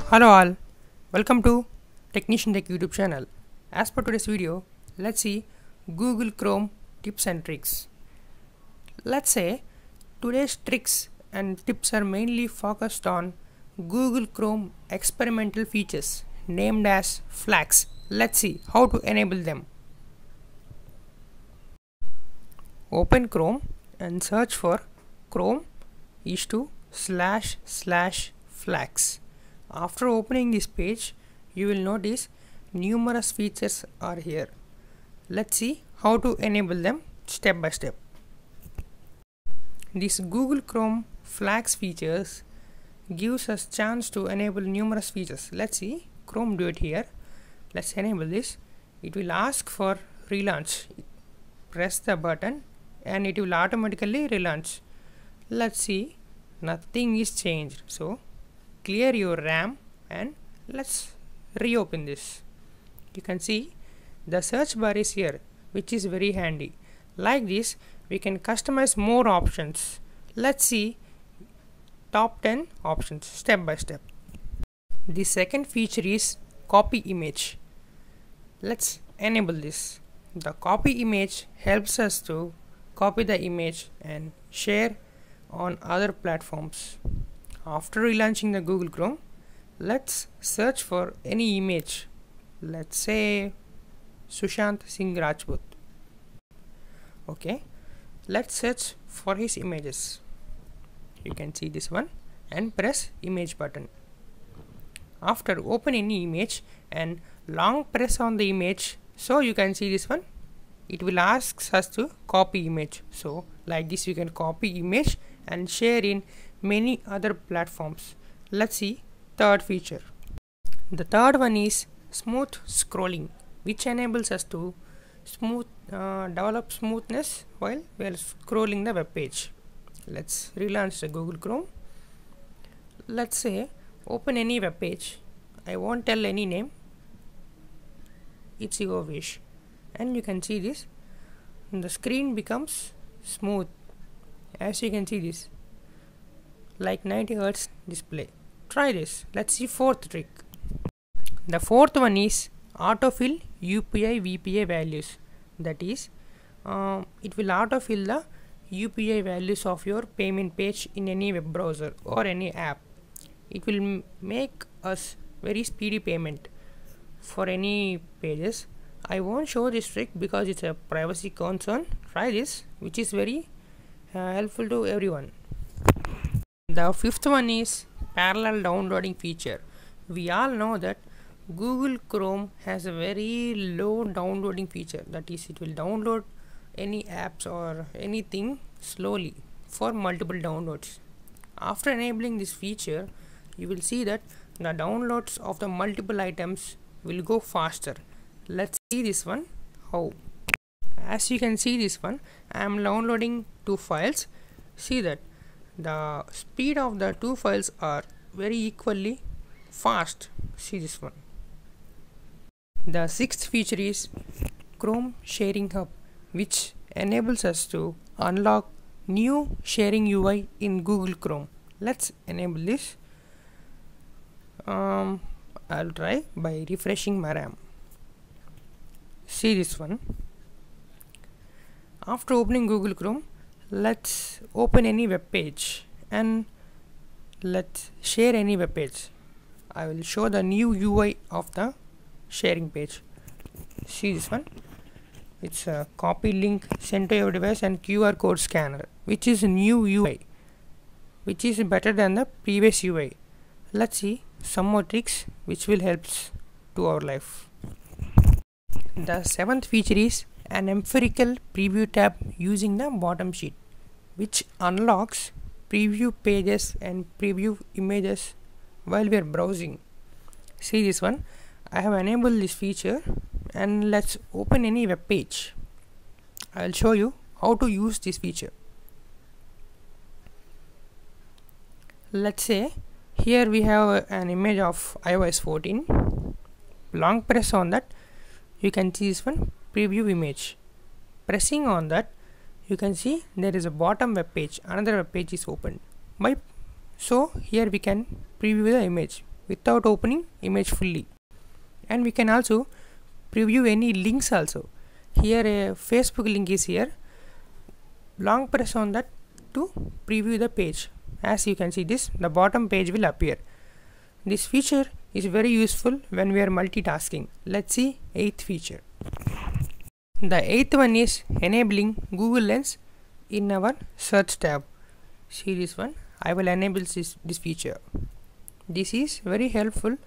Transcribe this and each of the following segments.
Hello all, welcome to Techniciantech YouTube channel. As per today's video, let's see Google Chrome tips and tricks. Let's say today's tricks and tips are mainly focused on Google Chrome experimental features named as flags. Let's see how to enable them. Open Chrome and search for Chrome //flags. After opening this page, you will notice numerous features are here. Let's see how to enable them step by step. This Google Chrome flags features gives us chance to enable numerous features. Let's see, Chrome do it here. Let's enable this. It will ask for relaunch. Press the button and it will automatically relaunch. Let's see, nothing is changed. So clear your RAM and let's reopen this. You can see the search bar is here, which is very handy. Like this, we can customize more options. Let's see top 10 options step by step. The second feature is copy image. Let's enable this. The copy image helps us to copy the image and share on other platforms. After relaunching the Google Chrome, let's search for any image. Let's say Sushant Singh Rajput. Okay, let's search for his images. You can see this one and press image button. After open any image and long press on the image, so you can see this one, it will ask us to copy image. So like this you can copy image and share in many other platforms. Let's see third feature. The third one is smooth scrolling, which enables us to develop smoothness while we are scrolling the web page. Let's relaunch the Google Chrome. Let's say open any web page. I won't tell any name. It's your wish. And you can see this. The screen becomes smooth. As you can see this, like 90 Hz display. Try this. Let's see fourth trick. The fourth one is autofill UPI VPA values. That is, it will autofill the UPI values of your payment page in any web browser or any app. It will make us very speedy payment for any pages. I won't show this trick because it's a privacy concern. Try this, which is very helpful to everyone. The fifth one is parallel downloading feature. We all know that Google Chrome has a very low downloading feature. That is, it will download any apps or anything slowly for multiple downloads. After enabling this feature, you will see that the downloads of the multiple items will go faster. Let's see this one how. As you can see this one, I am downloading 2 files. See that the speed of the 2 files are very equally fast. See this one. The sixth feature is Chrome Sharing Hub, which enables us to unlock new sharing UI in Google Chrome. Let's enable this. I'll try by refreshing my RAM. See this one. After opening Google Chrome, let's open any web page and let's share any web page. I will show the new UI of the sharing page. See this one. It's a copy link, send to your device and QR code scanner, which is a new UI, which is better than the previous UI. Let's see some more tricks which will help to our life. The seventh feature is an empirical preview tab using the bottom sheet, which unlocks preview pages and preview images while we are browsing. See this one. I have enabled this feature and let's open any web page. I'll show you how to use this feature. Let's say here we have an image of iOS 14. Long press on that, you can see this one, preview image. Pressing on that, you can see there is a bottom web page, another web page is opened. So here we can preview the image. without opening image fully. And we can also preview any links also. Here a Facebook link is here. Long press on that to preview the page. As you can see this, the bottom page will appear. This feature is very useful when we are multitasking. Let's see 8th feature. The 8th one is enabling Google Lens in our search tab. See this one. I will enable this feature. This is very helpful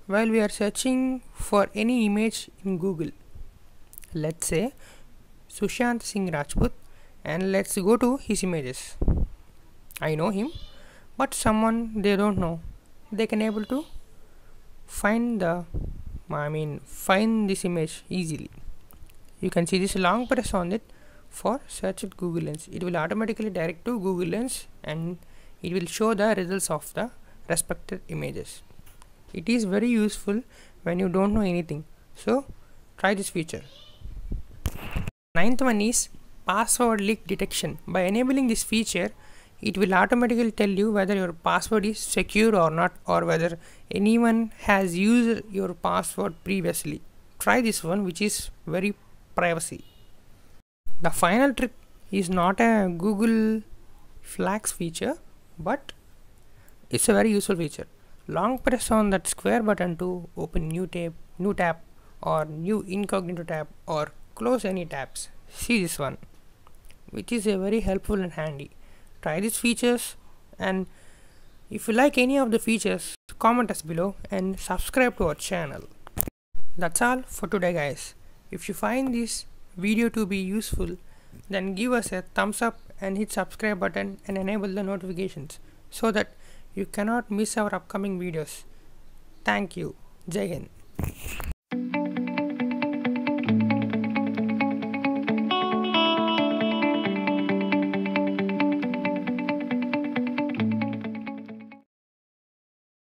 while we are searching for any image in Google. Let's say Sushant Singh Rajput, and let's go to his images. I know him, but someone they don't know, they can able to find this image easily. You can see this, long press on it for search with Google Lens. It will automatically direct to Google Lens and it will show the results of the respected images. It is very useful when you don't know anything. So try this feature. 9th one is password leak detection. By enabling this feature, it will automatically tell you whether your password is secure or not, or whether anyone has used your password previously. Try this one, which is very privacy. The final trick is not a Google Flags feature, but it's a very useful feature. Long press on that square button to open new tab or new incognito tab or close any tabs. See this one, which is a very helpful and handy. Try these features, and if you like any of the features, comment us below and subscribe to our channel. That's all for today, guys. If you find this video to be useful, then give us a thumbs up and hit subscribe button and enable the notifications so that you cannot miss our upcoming videos. Thank you. Jai Hind.